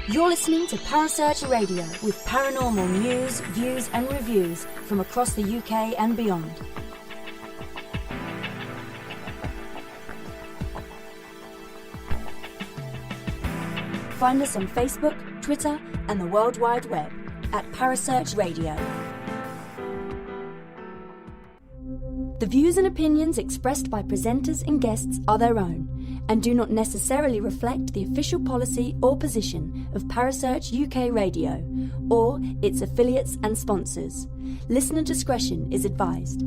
You're listening to Parasearch Radio with paranormal news, views and reviews from across the UK and beyond. Find us on Facebook, Twitter and the World Wide Web at Parasearch Radio. The views and opinions expressed by presenters and guests are their own and do not necessarily reflect the official policy or position of Parasearch UK Radio or its affiliates and sponsors. Listener discretion is advised.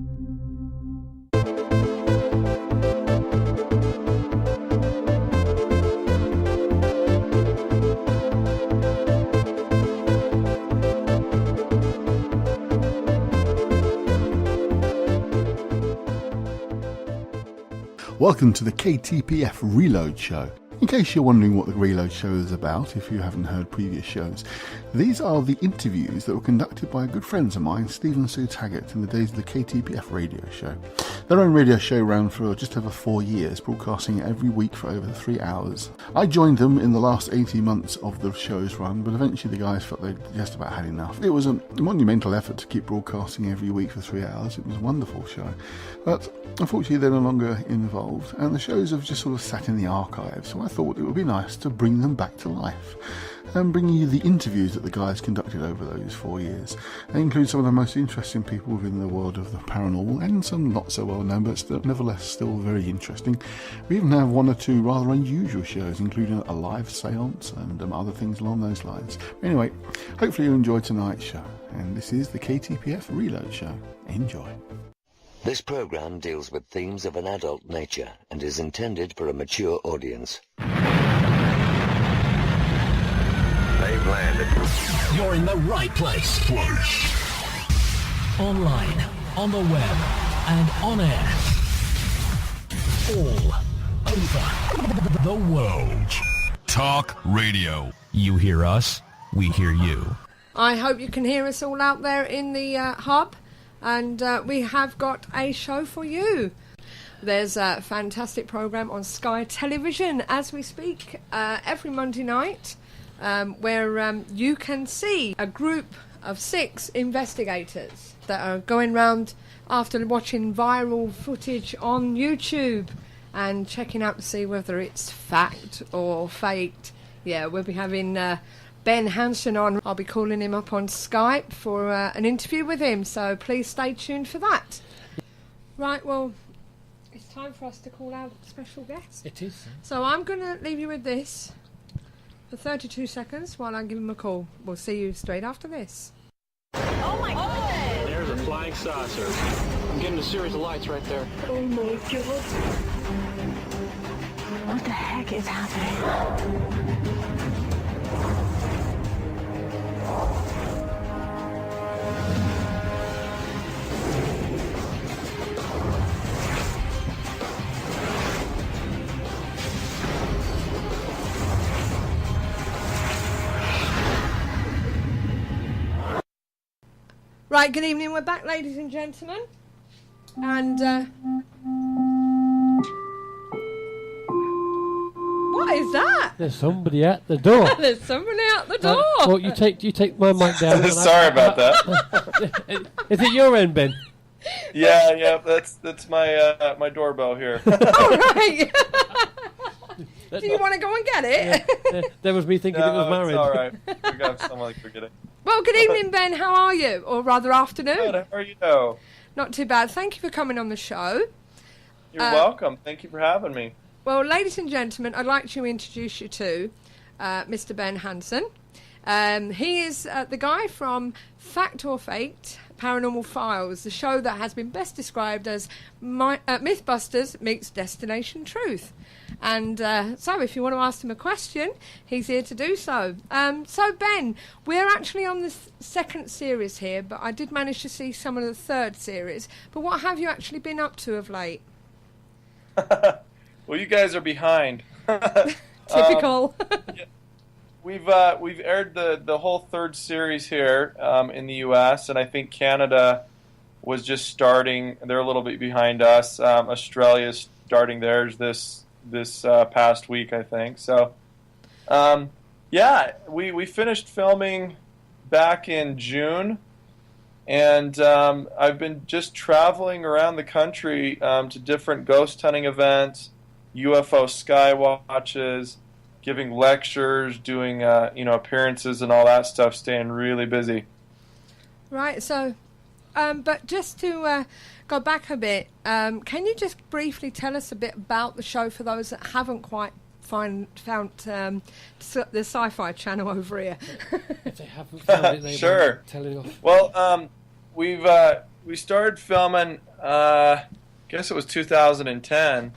Welcome to the KTPF Reload Show. In case you're wondering what the Reload Show is about, if you haven't heard previous shows, these are the interviews that were conducted by good friends of mine, Stephen and Sue Taggart, in the days of the KTPF radio show. Their own radio show ran for just over 4 years, broadcasting every week for over 3 hours. I joined them in the last 18 months of the show's run, but eventually the guys felt they'd just about had enough. It was a monumental effort to keep broadcasting every week for 3 hours. It was a wonderful show. But unfortunately they're no longer involved, and the shows have just sort of sat in the archives, so I thought it would be nice to bring them back to life and bring you the interviews that the guys conducted over those 4 years. They include some of the most interesting people within the world of the paranormal and some not so well known but still, nevertheless still very interesting. We even have 1 or 2 rather unusual shows, including a live seance and other things along those lines. Anyway, hopefully you enjoyed tonight's show, and this is the KTPF Reload Show. Enjoy. This program deals with themes of an adult nature and is intended for a mature audience. They've landed. You're in the right place. Online, on the web, and on air. All over the world. Talk radio. You hear us, we hear you. I hope you can hear us all out there in the hub. And we have got a show for you. There's a fantastic programme on Sky Television as we speak every Monday night where you can see a group of 6 investigators that are going round after watching viral footage on YouTube and checking out to see whether it's fact or faked. Yeah, we'll be having Ben Hanson on. I'll be calling him up on Skype for an interview with him, so please stay tuned for that. Right, well, it's time for us to call our special guest. It is. So I'm going to leave you with this for 32 seconds while I give him a call. We'll see you straight after this. Oh my God! There's a flying saucer. I'm getting a series of lights right there. Oh my God. What the heck is happening? Right, good evening. We're back, ladies and gentlemen. And, what is that? There's somebody at the door. There's somebody at the door. Well, you take my mic down. Sorry about that. Is it your end, Ben? Yeah, that's my my doorbell here. Oh, right. Do you want to go and get it? Yeah. That was me thinking it was married. It's all right. We got someone to get it. Well, good evening, Ben. How are you? Or rather, afternoon. Good. How are you? Not too bad. Thank you for coming on the show. You're welcome. Thank you for having me. Well, ladies and gentlemen, I'd like to introduce you to Mr. Ben Hanson. He is the guy from Fact or Faked, Paranormal Files, the show that has been best described as Mythbusters meets Destination Truth. And so if you want to ask him a question, he's here to do so. So, Ben, we're actually on the second series here, but I did manage to see some of the third series. But what have you actually been up to of late? Well, you guys are behind. Typical. Yeah. we've aired the whole third series here in the U.S., and I think Canada was just starting. They're a little bit behind us. Australia's starting theirs this past week, I think. So, we finished filming back in June, and I've been just traveling around the country to different ghost hunting events, UFO sky watches, giving lectures, doing appearances and all that stuff, staying really busy. Right, so, but just to go back a bit, can you just briefly tell us a bit about the show for those that haven't quite found the SyFy channel over here? If they haven't found it, they sure. won't tell it off. Well, we started filming, I guess it was 2010,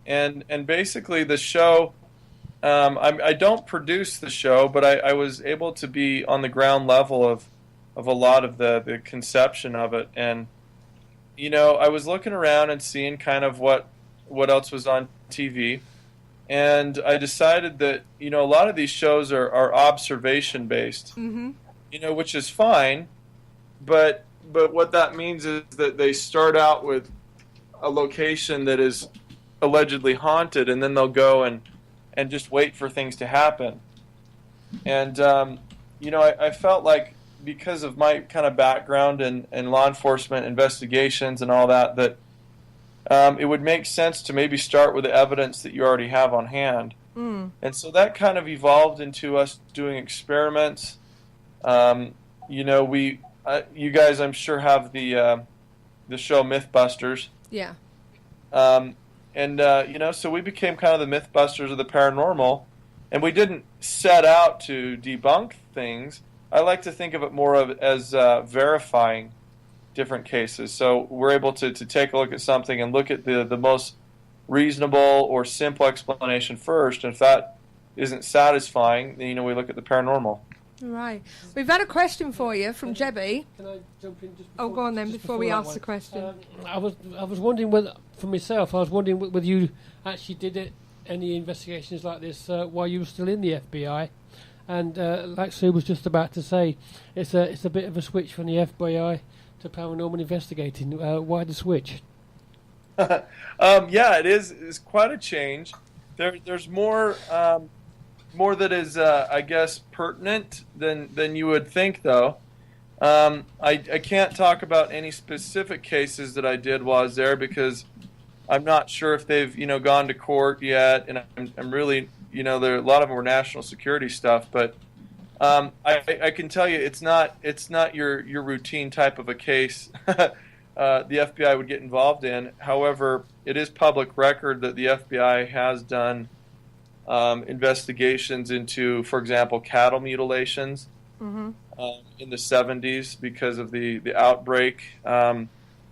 and basically the show, I don't produce the show, but I was able to be on the ground level of a lot of the conception of it, and I was looking around and seeing kind of what else was on TV, and I decided that a lot of these shows are observation based, which is fine, but what that means is that they start out with a location that is allegedly haunted, and then they'll go and just wait for things to happen. And I felt like, because of my kind of background in law enforcement investigations and all that, it would make sense to maybe start with the evidence that you already have on hand. And so that kind of evolved into us doing experiments. You guys, I'm sure, have the show Mythbusters. Yeah. So we became kind of the Mythbusters of the paranormal, and we didn't set out to debunk things. I like to think of it more as verifying different cases. So we're able to take a look at something and look at the most reasonable or simple explanation first. And if that isn't satisfying, then we look at the paranormal. Right. We've had a question for you from Jebby. Can I jump in just go on then, before we ask the question. I was wondering whether, for myself, whether you actually did any investigations like this while you were still in the FBI. And like Sue was just about to say, it's a bit of a switch from the FBI to paranormal investigating. Why the switch? Yeah, it is. It's quite a change. There's more that is, I guess, pertinent than you would think, though. I can't talk about any specific cases that I did while I was there, because I'm not sure if they've gone to court yet, and I'm really a lot of them were national security stuff. But I can tell you, it's not your routine type of a case the FBI would get involved in. However, it is public record that the FBI has done investigations into, for example, cattle mutilations in the 70s because of the outbreak.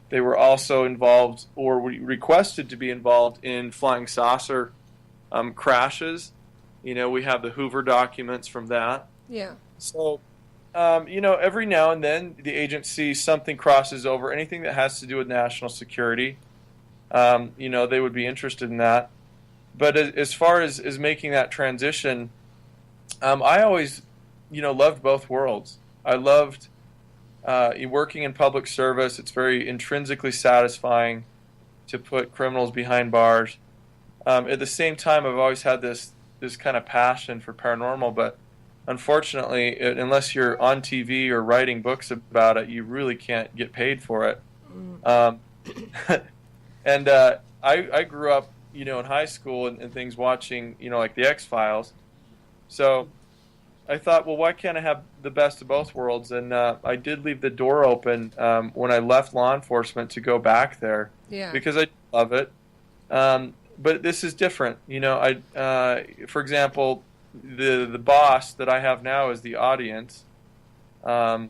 They were also involved, or requested to be involved, in flying saucer crashes. We have the Hoover documents from that. Yeah. So, every now and then the agency, something crosses over, anything that has to do with national security. They would be interested in that. But as far as making that transition, I always, loved both worlds. I loved working in public service. It's very intrinsically satisfying to put criminals behind bars. At the same time, I've always had this kind of passion for paranormal, but unfortunately, unless you're on TV or writing books about it, you really can't get paid for it. And I grew up, in high school and things, watching, like the X-Files. So I thought, well, why can't I have the best of both worlds? And I did leave the door open when I left law enforcement to go back there, because I love it. But this is different. For example, the boss that I have now is the audience, and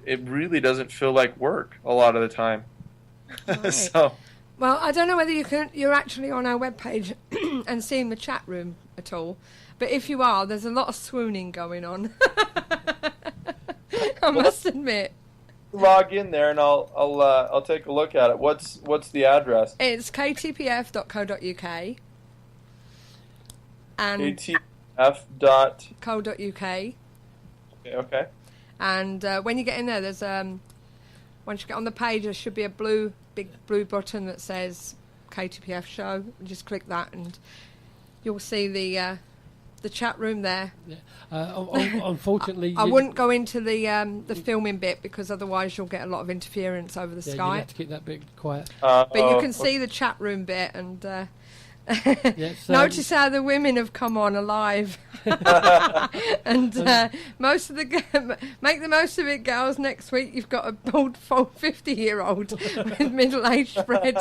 it really doesn't feel like work a lot of the time. Right. So. Well, I don't know whether you're actually on our webpage and seeing the chat room at all, but if you are, there's a lot of swooning going on. I must admit. Log in there and I'll take a look at it. What's the address? It's ktpf.co.uk. And KTPF.co.uk. Okay. And when you get in there, there's once you get on the page, there should be a big blue button that says KTPF show. Just click that, and you'll see the chat room there. Yeah. Unfortunately, I wouldn't go into the filming bit because otherwise you'll get a lot of interference over the You Skype. have to keep that bit quiet. But you can see the chat room bit, and notice how the women have come on alive. And most of make the most of it, girls. Next week you've got a old 50-year-old with middle-aged spread.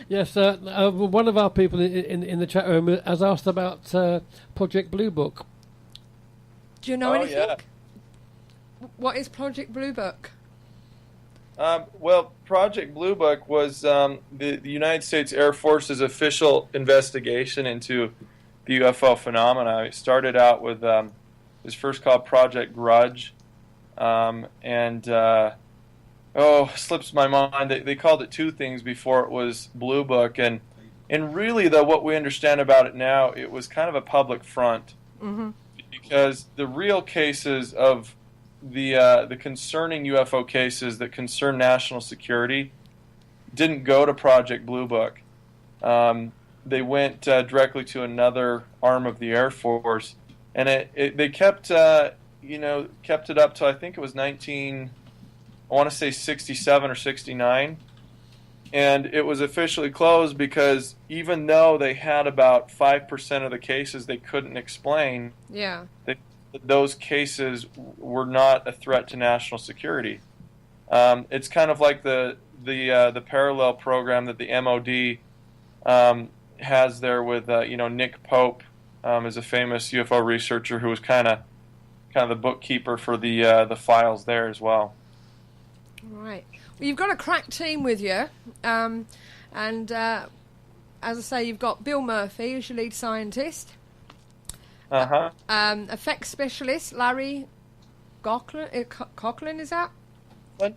Yes, one of our people in the chat room has asked about Project Blue Book. Do you know anything? Yeah. What is Project Blue Book? Well, Project Blue Book was the United States Air Force's official investigation into the UFO phenomena. It started out with it was first called Project Grudge, slips my mind. They called it two things before it was Blue Book, and really, though, what we understand about it now, it was kind of a public front, because the real cases of the concerning UFO cases that concern national security didn't go to Project Blue Book. They went directly to another arm of the Air Force, and they kept it up till I think it was 67 or 69, and it was officially closed because even though they had about 5% of the cases they couldn't explain, those cases were not a threat to national security. It's kind of like the parallel program that the MOD has there with Nick Pope is a famous UFO researcher who was kind of the bookkeeper for the files there as well. Right. Well, you've got a crack team with you, and as I say, you've got Bill Murphy as your lead scientist. Effects specialist Larry Coughlin, is that? What?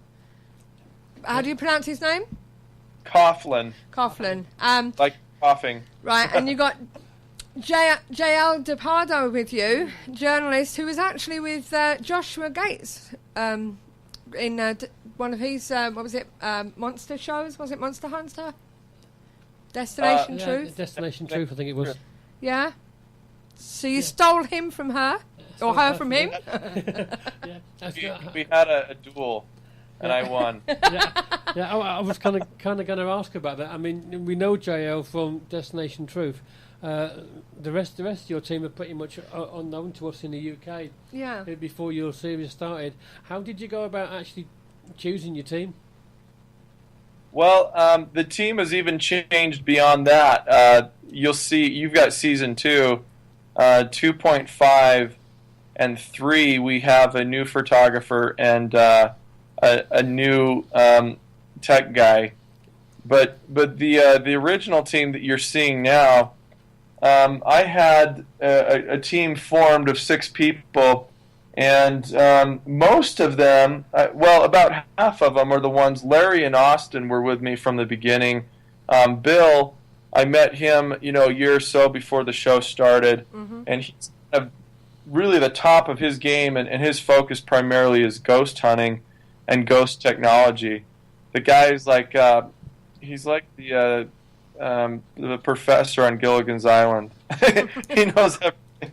How do you pronounce his name? Coughlin. Like coughing. Right, and you got J.L. DePardo with you, journalist who was actually with Joshua Gates in one of his what was it? Monster shows? Was it Monster Hunter? Destination Truth. Destination Truth, I think it was. Yeah. So you stole him from her, or her from him? We had a duel, and I won. I was kind of going to ask about that. I mean, we know JL from Destination Truth. The rest of your team are pretty much unknown to us in the UK. Yeah. Before your series started, how did you go about actually choosing your team? Well, the team has even changed beyond that. You'll see, you've got season 2. 2.5 and 3, we have a new photographer and a new tech guy. But the original team that you're seeing now, I had a team formed of 6 people, and most of them, about half of them are the ones. Larry and Austin were with me from the beginning. Bill, I met him, a year or so before the show started, and he's really the top of his game, and his focus primarily is ghost hunting and ghost technology. The guy is like, he's like the professor on Gilligan's Island. He knows everything.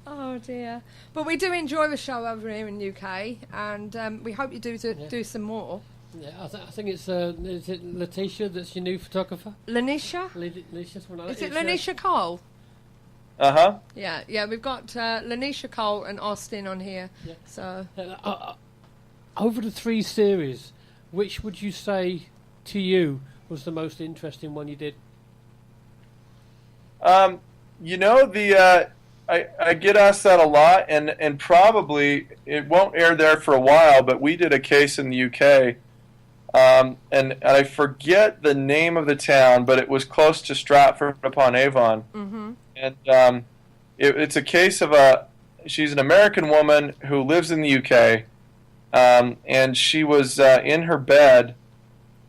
Oh dear! But we do enjoy the show over here in UK, and we hope you do some more. Yeah, I think it's is it Letitia that's your new photographer? Lanisha? Is it Lanisha Cole? Yeah, we've got Lanisha Cole and Austin on here. Yeah. So over the 3 series, which would you say to you was the most interesting one you did? I get asked that a lot, and probably it won't air there for a while, but we did a case in the UK. And I forget the name of the town, but it was close to Stratford-upon-Avon. And it's a case of she's an American woman who lives in the UK, and she was in her bed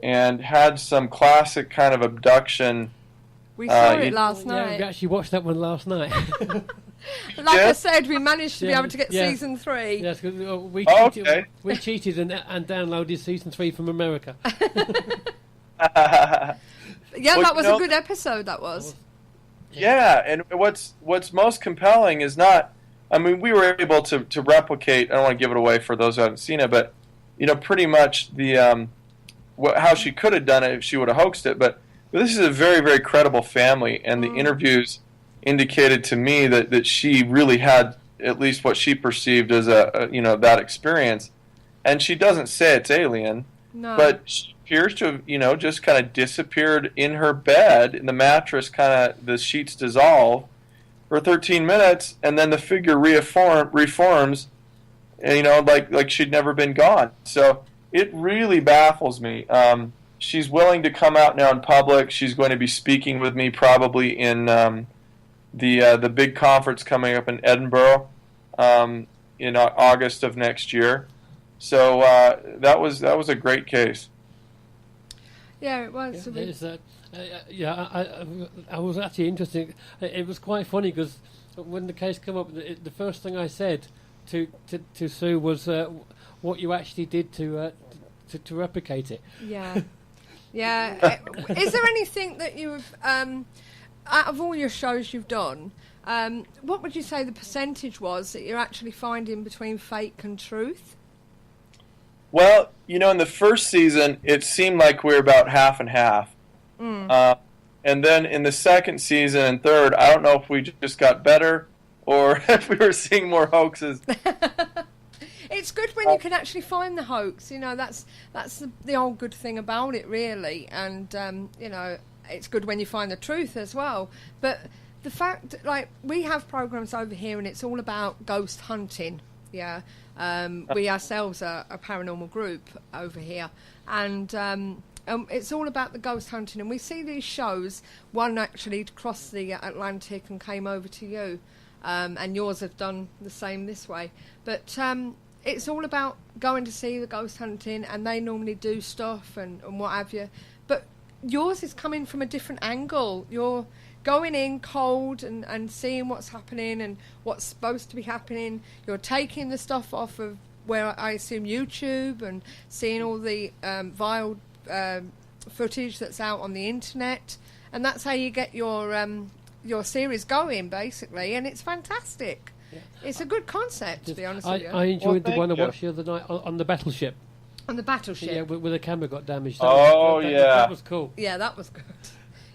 and had some classic kind of abduction We saw it last night. Yeah, we actually watched that one last night. Like I said, we managed to be able to get season 3. Yes, because we cheated and downloaded season 3 from America. That was a good episode. That was. Yeah, and what's most compelling is not. I mean, we were able to replicate. I don't want to give it away for those who haven't seen it, but pretty much the how she could have done it if she would have hoaxed it. But this is a very, very credible family, and the interviews indicated to me that she really had at least what she perceived as a that experience, and she doesn't say it's alien, but she appears to have just kind of disappeared in her bed, in the mattress, kind of the sheets dissolve for 13 minutes, and then the figure reforms, like she'd never been gone. So it really baffles me. She's willing to come out now in public. She's going to be speaking with me probably in the big conference coming up in Edinburgh in August of next year. So that was a great case. Yeah, it was. I was actually interested. It was quite funny because when the case came up, the first thing I said to Sue was what you actually did to replicate it. Yeah. Yeah. Is there anything that you've, out of all your shows you've done, what would you say the percentage was that you're actually finding between fake and truth? Well, in the first season, it seemed like we were about half and half. And then in the second season and third, I don't know if we just got better or if we were seeing more hoaxes. It's good when you can actually find the hoax. That's the old good thing about it, really. And, it's good when you find the truth as well. But the fact, we have programs over here and it's all about ghost hunting. Yeah. We ourselves are a paranormal group over here. And it's all about the ghost hunting. And we see these shows. One actually crossed the Atlantic and came over to you. And yours have done the same this way. But it's all about going to see the ghost hunting, and they normally do stuff and what have you. But yours is coming from a different angle. You're going in cold and seeing what's happening and what's supposed to be happening. You're taking the stuff off of where I assume YouTube and seeing all the vile footage that's out on the internet, and that's how you get your series going, basically, and it's fantastic. Yeah. It's a good concept, to be honest with you. I enjoyed the one I watched the other night on the battleship. On the battleship? Yeah, where the camera got damaged. That was cool. Yeah, that was good.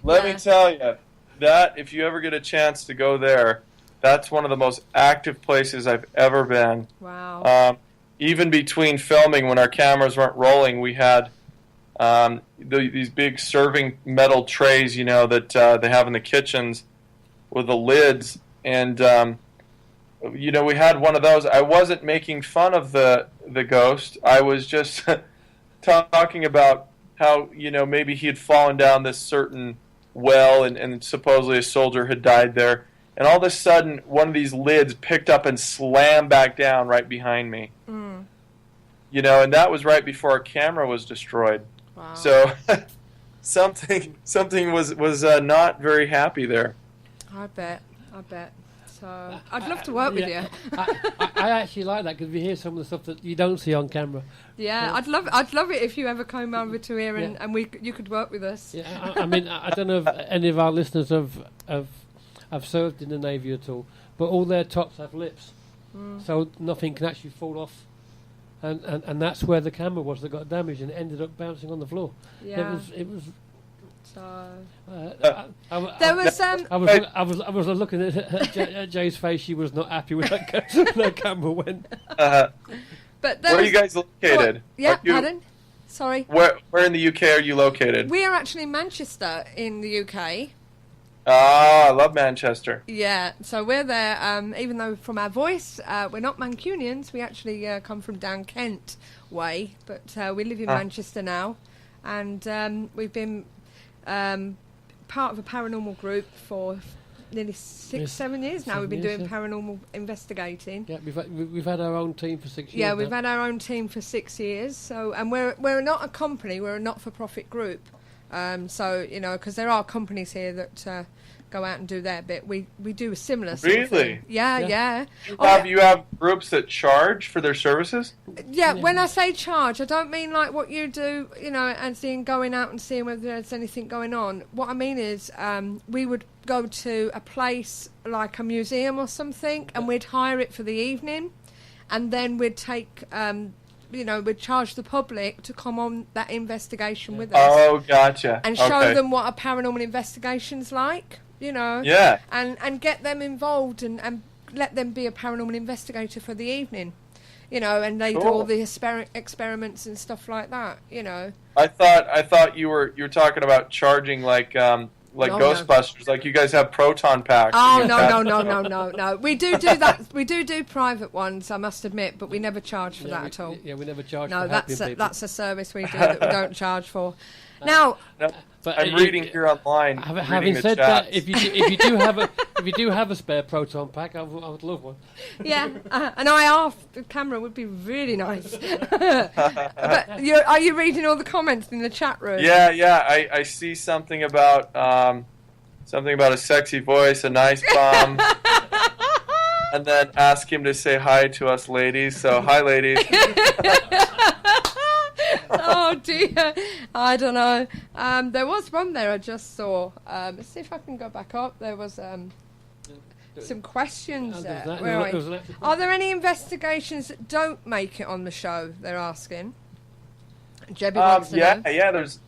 Let me tell you, that if you ever get a chance to go there, that's one of the most active places I've ever been. Wow. Even between filming, when our cameras weren't rolling, we had these big serving metal trays, that they have in the kitchens with the lids, and we had one of those. I wasn't making fun of the ghost. I was just talking about how maybe he had fallen down this certain well, and supposedly a soldier had died there. And all of a sudden, one of these lids picked up and slammed back down right behind me. And that was right before our camera was destroyed. Wow. So something was not very happy there. I bet. So I'd love to work with you. I actually like that because we hear some of the stuff that you don't see on camera. Yeah, I'd love it if you ever came over to here and you could work with us. Yeah, I mean, I don't know if any of our listeners have served in the Navy at all, but all their tops have lips, so nothing can actually fall off. And that's where the camera was that got damaged and it ended up bouncing on the floor. Yeah. It was. So I was looking at Jay's face. She was not happy with that camera went. But where are you guys located? Pardon? Sorry. Where in the UK are you located? We are actually in Manchester in the UK. Ah, I love Manchester. Yeah, so we're there, even though from our voice, we're not Mancunians, we actually come from down Kent way, but we live in Manchester now, and we've been part of a paranormal group for nearly 7 years now. We've been doing paranormal investigating. Yeah, we've had our own team for 6 years. Yeah, we've had our own team for 6 years, so, and we're not a company, we're a not-for-profit group. So, because there are companies here that go out and do their bit. We do a similar sort of Really? thing. Yeah. You have groups that charge for their services? Yeah, when I say charge, I don't mean like what you do, and going out and seeing whether there's anything going on. What I mean is we would go to a place like a museum or something, and we'd hire it for the evening, and then we'd take... we'd charge the public to come on that investigation with us. Oh, gotcha. And show them what a paranormal investigation's like, Yeah. And get them involved and let them be a paranormal investigator for the evening, and they do all the experiments and stuff like that, I thought you were talking about charging like Ghostbusters, like you guys have proton packs. Oh no. We do that. We do private ones, I must admit, but we never charge for that at all. Yeah, we never charge. No, for helping people. that's a service we do that we don't charge for. Now, but I'm reading here online. Having said that, if you do have a spare proton pack, I would love one. Yeah, an IR camera would be really nice. But are you reading all the comments in the chat room? Yeah. I see something about a sexy voice, a nice bum, and then ask him to say hi to us ladies. So hi, ladies. Oh dear, I don't know. There was one there I just saw. Let's see if I can go back up. There was some questions there. Are there any investigations that don't make it on the show? They're asking. Jebby wants to know. Yeah. There's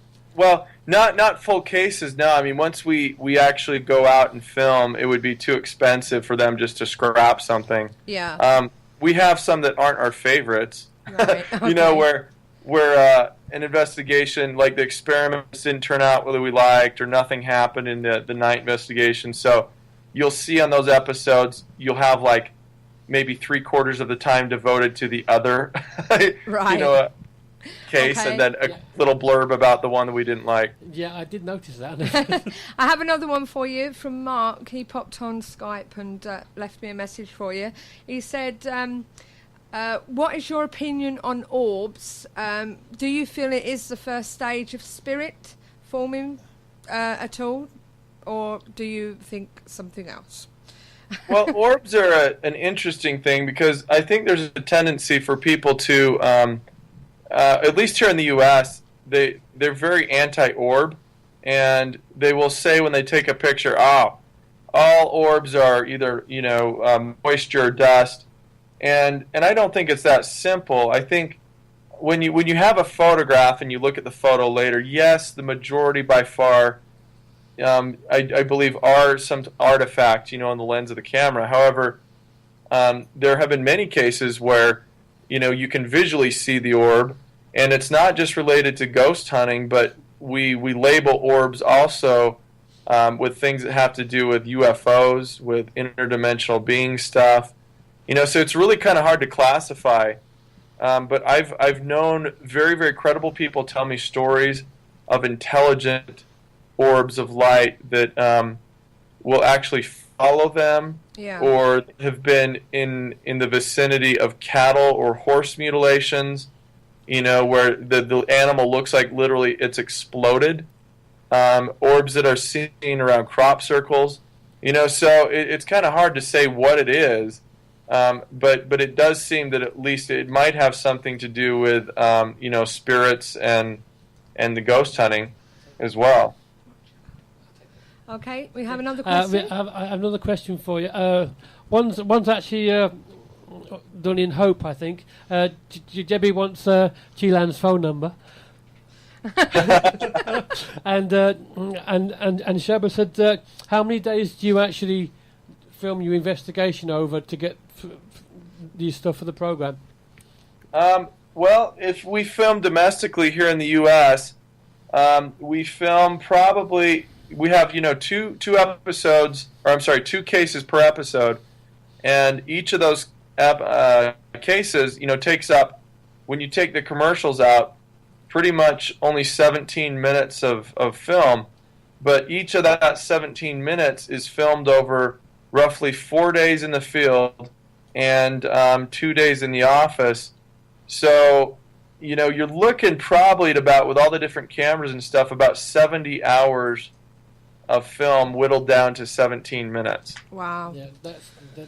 not full cases. No, I mean once we actually go out and film, it would be too expensive for them just to scrap something. Yeah. We have some that aren't our favorites. Right. Okay. Where an investigation, like the experiments didn't turn out whether we liked or nothing happened in the night investigation. So you'll see on those episodes, you'll have like maybe 3/4 of the time devoted to the other, right. Case, okay. And then a little blurb about the one that we didn't like. Yeah, I did notice that. I have another one for you from Mark. He popped on Skype and left me a message for you. He said... what is your opinion on orbs? Do you feel it is the first stage of spirit forming at all? Or do you think something else? Well, orbs are an interesting thing because I think there's a tendency for people to, at least here in the U.S., they're very anti-orb. And they will say when they take a picture, all orbs are either, moisture or dust. And I don't think it's that simple. I think when you have a photograph and you look at the photo later, yes, the majority by far, I believe, are some artifact, in the lens of the camera. However, there have been many cases where, you can visually see the orb, and it's not just related to ghost hunting, but we label orbs also with things that have to do with UFOs, with interdimensional being stuff. So it's really kind of hard to classify. But I've known very, very credible people tell me stories of intelligent orbs of light that will actually follow them, or have been in the vicinity of cattle or horse mutilations, where the animal looks like literally it's exploded. Orbs that are seen around crop circles. So it's kind of hard to say what it is. But it does seem that at least it might have something to do with spirits and the ghost hunting as well. Okay, we have another question. I have another question for you. One's actually done in Hope, I think. Debbie wants Chilan's phone number. and Shabba said, how many days do you actually film your investigation over to get these stuff for the program? Well, if we film domestically here in the U.S., we film probably, we have two episodes, or I'm sorry, 2 cases per episode, and each of those cases takes up, when you take the commercials out, pretty much only 17 minutes of film, but each of that 17 minutes is filmed over roughly 4 days in the field and 2 days in the office. So you're looking probably at about, with all the different cameras and stuff, about 70 hours of film whittled down to 17 minutes. Wow. Yeah,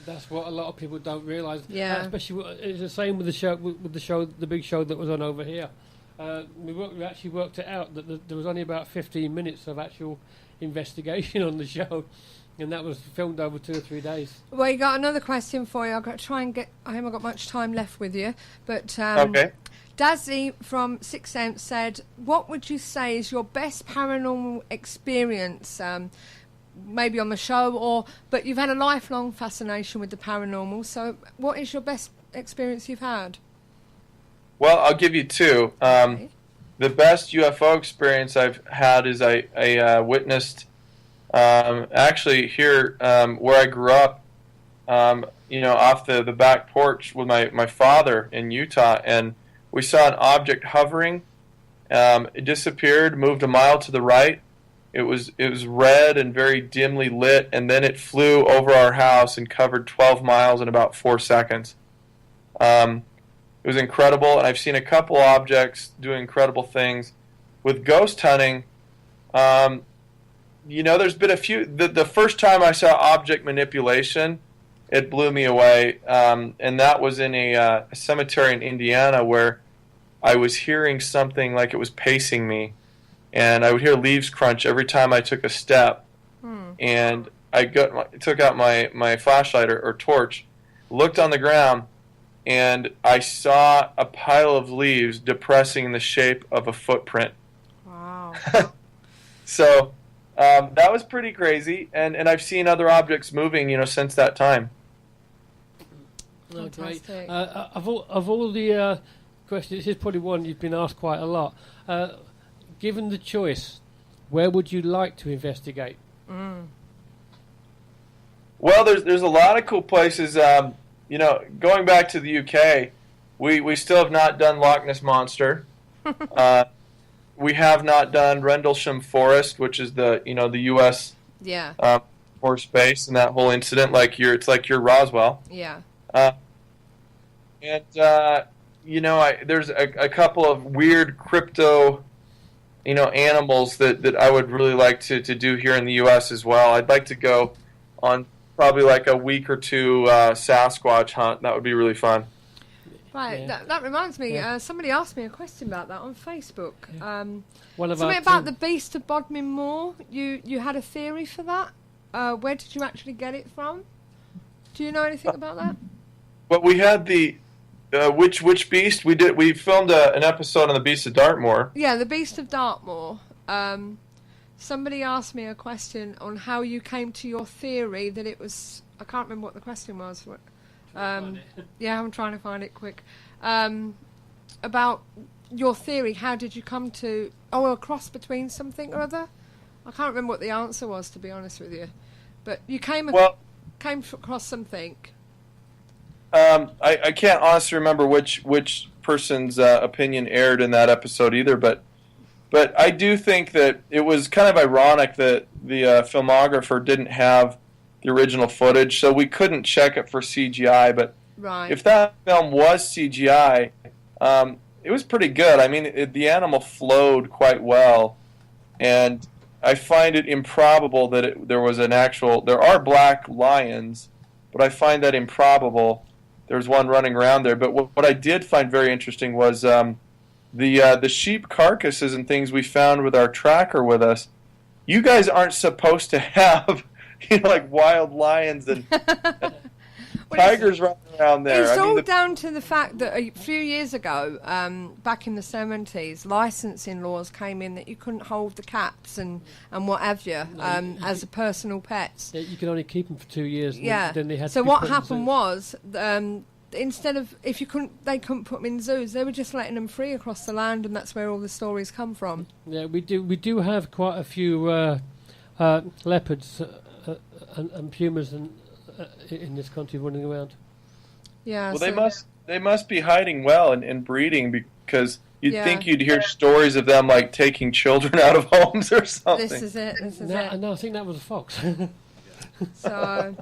that's what a lot of people don't realise. Yeah. Especially, it's the same with the big show that was on over here. We actually worked it out that there was only about 15 minutes of actual investigation on the show, and that was filmed over 2 or 3 days. Well, you got another question for you. I've got to try and I haven't got much time left with you, but Okay. Dazzy from Sixth Sense said, what would you say is your best paranormal experience, maybe on the show, but you've had a lifelong fascination with the paranormal, so what is your best experience you've had? Well, I'll give you two. Okay. The best UFO experience I've had is I witnessed, actually here where I grew up, off the back porch with my father in Utah, and we saw an object hovering. It disappeared, moved a mile to the right. It was red and very dimly lit, and then it flew over our house and covered 12 miles in about 4 seconds. It was incredible, and I've seen a couple objects doing incredible things. With ghost hunting, there's been a few. The first time I saw object manipulation, it blew me away, and that was in a cemetery in Indiana where I was hearing something like it was pacing me, and I would hear leaves crunch every time I took a step. And I took out my flashlight or torch, looked on the ground, and I saw a pile of leaves depressing the shape of a footprint. Wow. So that was pretty crazy, and I've seen other objects moving, since that time. Oh, great. Of all the questions, this is probably one you've been asked quite a lot. Given the choice, where would you like to investigate? Well, there's a lot of cool places. Going back to the UK, we still have not done Loch Ness Monster. We have not done Rendlesham Forest, which is the U.S. forest base, and that whole incident. It's like your Roswell. Yeah. There's a couple of weird crypto, animals that I would really like to do here in the U.S. as well. I'd like to go on probably like a week or two Sasquatch hunt. That would be really fun. Right, Yeah. that reminds me, somebody asked me a question about that on Facebook. One of Something our about the Beast of Bodmin Moor. You had a theory for that? Where did you actually get it from? Do you know anything about that? Well, we had the which beast we did. We filmed an episode on the Beast of Dartmoor. Yeah, the Beast of Dartmoor. Somebody asked me a question on how you came to your theory that it was. I can't remember what the question was. Yeah, I'm trying to find it quick. About your theory, how did you come to a cross between something or other? I can't remember what the answer was, to be honest with you. But you came across something. I can't honestly remember which person's opinion aired in that episode either, but I do think that it was kind of ironic that the filmographer didn't have the original footage, so we couldn't check it for CGI. But if that film was CGI, it was pretty good. I mean, the animal flowed quite well, and I find it improbable that there was an actual. There are black lions, but I find that improbable. There's one running around there. But what I did find very interesting was the sheep carcasses and things we found with our tracker with us. You guys aren't supposed to have like wild lions and tigers running around there. It's all down to the fact that a few years ago, back in the 70s, licensing laws came in that you couldn't hold the cats and what have you as a personal pets. Yeah, you can only keep them for 2 years. Yeah. Then they had So to be what put in happened zoos. was, instead of they couldn't put them in zoos. They were just letting them free across the land, and that's where all the stories come from. Yeah, we do have quite a few leopards and pumas in this country running around. Yeah. Well, they must be hiding well and breeding, because you'd think you'd hear stories of them like taking children out of homes or something. This is it. No, I think that was a fox. So,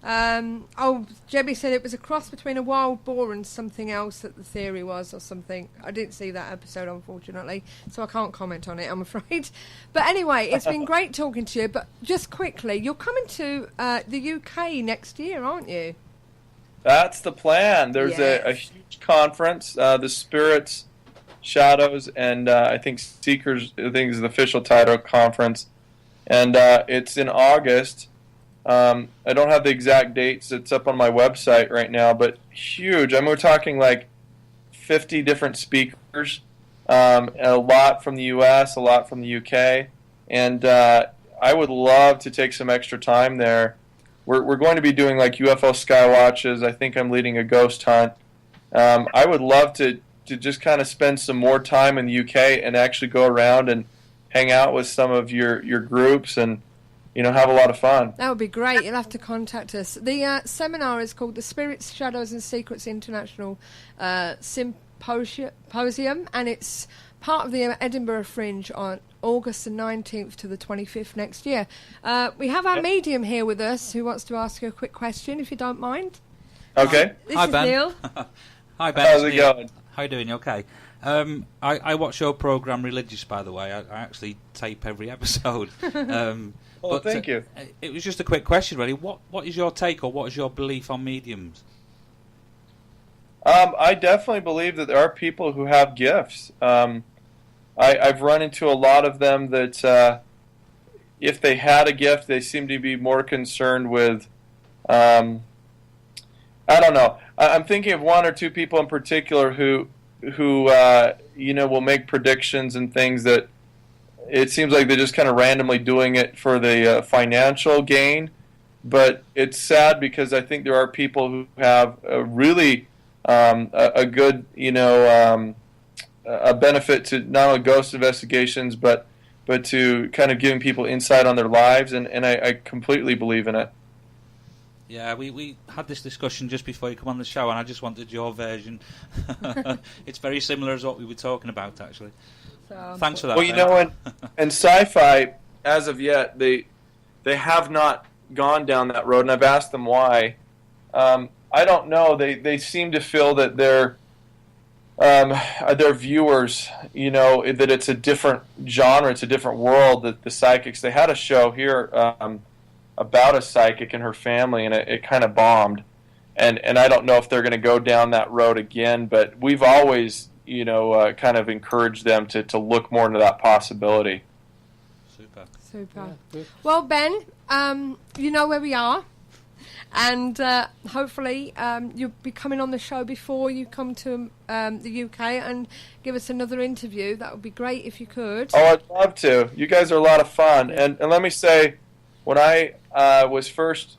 Jebby said it was a cross between a wild boar and something else that the theory was, or something. I didn't see that episode, unfortunately, so I can't comment on it, I'm afraid. But anyway, it's been great talking to you. But just quickly, you're coming to the UK next year, aren't you? That's the plan. There's a huge conference, the Spirits, Shadows, and I think Seekers, I think is the official title, conference. And it's in August. I don't have the exact dates. It's up on my website right now, but huge. I mean, we're talking like 50 different speakers, a lot from the U.S., a lot from the U.K., and I would love to take some extra time there. We're going to be doing like UFO sky watches. I think I'm leading a ghost hunt. I would love to just kind of spend some more time in the UK and actually go around and hang out with some of your groups and, you know, have a lot of fun. That would be great. You'll have to contact us. The seminar is called the Spirits, Shadows and Secrets International Symposium, and it's part of the Edinburgh Fringe on August the 19th to the 25th next year. We have our medium here with us who wants to ask you a quick question, if you don't mind. Okay. This Hi, is Ben. Neil. Hi, Ben. How's it going? How you doing? You okay? I watch your programme Religious, by the way. I actually tape every episode. Well, thank you. It was just a quick question, really. What is your take, or what is your belief on mediums? I definitely believe that there are people who have gifts. I've run into a lot of them that if they had a gift, they seem to be more concerned with, I don't know. I'm thinking of one or two people in particular who you know, will make predictions and things that it seems like they're just kind of randomly doing it for the financial gain. But it's sad because I think there are people who have a really a good, you know, a benefit to not only ghost investigations, but to kind of giving people insight on their lives, and I completely believe in it. Yeah, we had this discussion just before you come on the show, and I just wanted your version. It's very similar as what we were talking about, actually. So, thanks for that. Well, you know, and SyFy, as of yet, they have not gone down that road, and I've asked them why. I don't know. They seem to feel that their viewers, you know, that it's a different genre, it's a different world. That the psychics. They had a show here about a psychic and her family, and it kind of bombed. And I don't know if they're going to go down that road again. But we've always, you know, kind of encouraged them to look more into that possibility. Super. Yeah, well, Ben, you know where we are. And hopefully you'll be coming on the show before you come to the UK and give us another interview. That would be great if you could. Oh, I'd love to. You guys are a lot of fun. And let me say, when I was first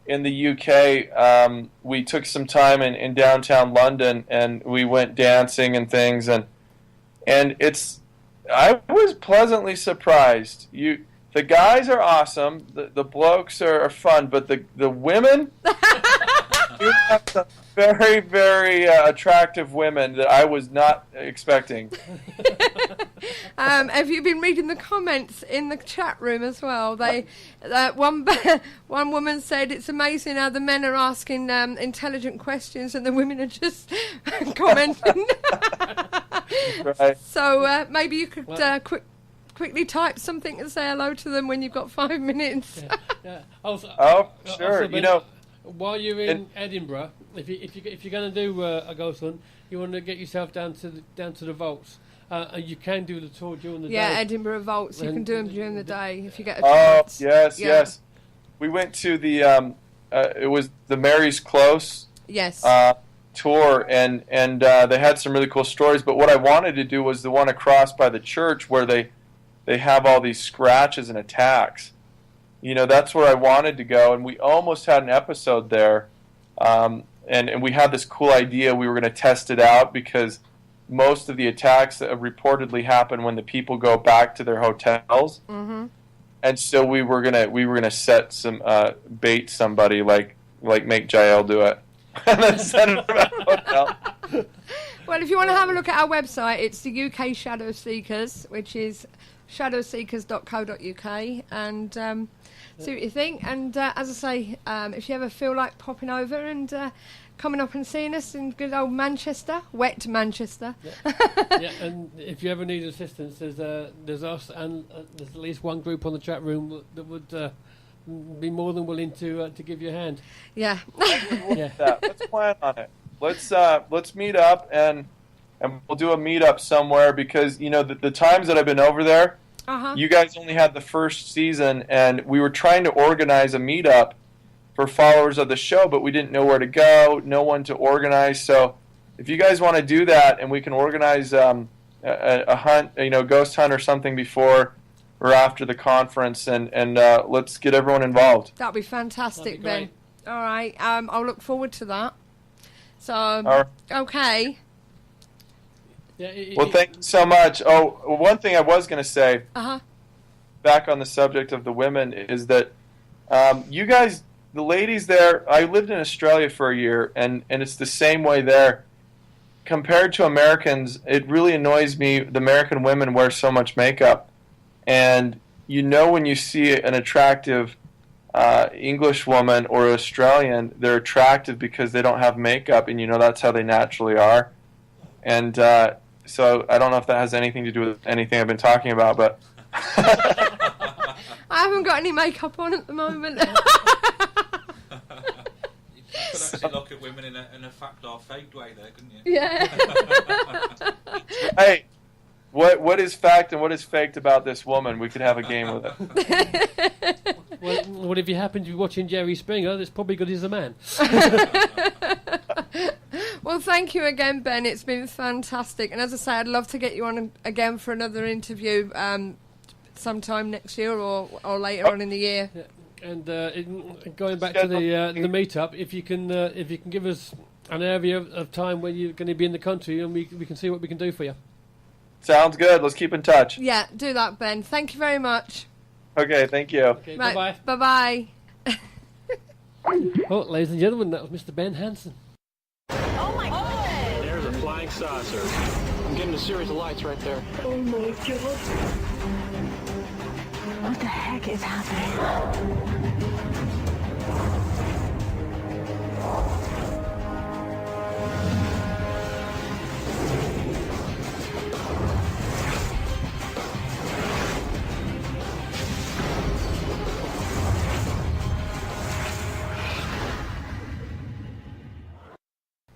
in the UK, we took some time in downtown London, and we went dancing and things. And I was pleasantly surprised. The guys are awesome. The blokes are fun, but the women, you have some very, very attractive women that I was not expecting. Have you been reading the comments in the chat room as well? One woman said it's amazing how the men are asking intelligent questions and the women are just commenting. Right. So maybe you could quickly type something and say hello to them when you've got 5 minutes. Yeah. Sure. Also, you know, while you're in Edinburgh, if you're going to do a ghost hunt, you want to get yourself down to the vaults. And you can do the tour during the day. Yeah, Edinburgh vaults. You can do them during the day if you get a chance. Yes. We went to the it was the Mary's Close. Yes. Tour, and they had some really cool stories. But what I wanted to do was the one across by the church where they have all these scratches and attacks. You know, that's where I wanted to go, and we almost had an episode there. And we had this cool idea. We were going to test it out because most of the attacks that reportedly happen when the people go back to their hotels. Mm-hmm. And so we were gonna set some bait somebody like make Jael do it, and then send them to the hotel. Well, if you want to have a look at our website, it's the UK Shadow Seekers, which is shadowseekers.co.uk, and see what you think. And as I say, if you ever feel like popping over and coming up and seeing us in good old Manchester, wet Manchester. Yeah, and if you ever need assistance, there's us, and there's at least one group on the chat room that would be more than willing to give you a hand. Yeah. Yeah. Let's plan on it. Let's meet up and we'll do a meetup somewhere, because the times that I've been over there, you guys only had the first season, and we were trying to organize a meetup for followers of the show, but we didn't know where to go, no one to organize. So if you guys want to do that, and we can organize a hunt, ghost hunt or something before or after the conference, and let's get everyone involved. That'd be fantastic, That'd be Ben. All right, I'll look forward to that. So, right. Okay. Yeah, Well, thank you so much. Oh, one thing I was going to say, back on the subject of the women, is that you guys, the ladies there, I lived in Australia for a year, and it's the same way there. Compared to Americans, it really annoys me the American women wear so much makeup. And when you see an attractive English woman or Australian, they're attractive because they don't have makeup, and that's how they naturally are. And so I don't know if that has anything to do with anything I've been talking about, but I haven't got any makeup on at the moment. You could actually look at women in a fact or faked way there, couldn't you? Yeah. Hey, what is fact and what is faked about this woman? We could have a game with it. Well, what if you happen to be watching Jerry Springer? That's probably good as a man. Well, thank you again, Ben. It's been fantastic. And as I say, I'd love to get you on again for another interview sometime next year or later on in the year. Yeah. And going back to the meetup, if you can give us an area of time when you're going to be in the country, and we can see what we can do for you. Sounds good. Let's keep in touch. Yeah, do that, Ben. Thank you very much. Okay, thank you. Okay, right, bye-bye. Bye-bye. Oh, ladies and gentlemen, that was Mr. Ben Hanson. Oh my God! There's a flying saucer. I'm getting a series of lights right there. Oh my God! What the heck is happening?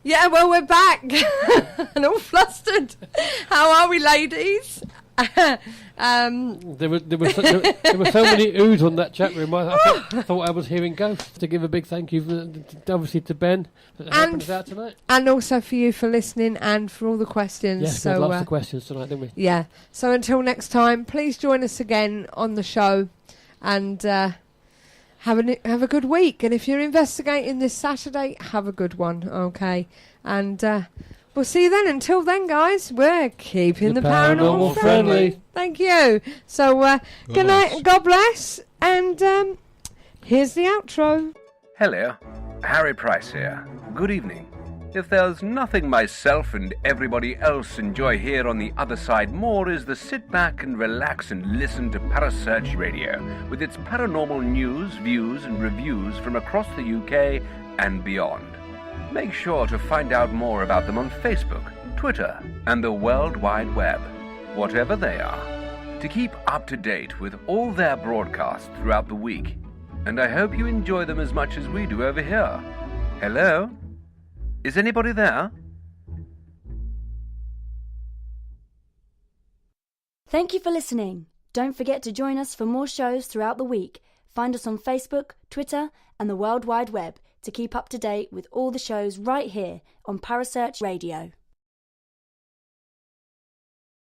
Yeah, well, we're back and all flustered. How are we, ladies? There were so many oohs on that chat room. I thought I was hearing ghosts. To give a big thank you, obviously, to Ben for helping us out tonight, and also for you for listening and for all the questions. Yes, we had lots of questions tonight, didn't we? Yeah. So until next time, please join us again on the show, and have a good week. And if you're investigating this Saturday, have a good one. Okay, and we'll see you then. Until then, guys, we're keeping the paranormal friendly. Thank you. So good night and God bless. And here's the outro. Hello, Harry Price here. Good evening. If there's nothing myself and everybody else enjoy here on the other side more is the sit back and relax and listen to Parasearch Radio with its paranormal news, views and reviews from across the UK and beyond. Make sure to find out more about them on Facebook, Twitter and the World Wide Web, whatever they are, to keep up to date with all their broadcasts throughout the week. And I hope you enjoy them as much as we do over here. Hello? Is anybody there? Thank you for listening. Don't forget to join us for more shows throughout the week. Find us on Facebook, Twitter, and the World Wide Web to keep up to date with all the shows right here on Parasearch Radio.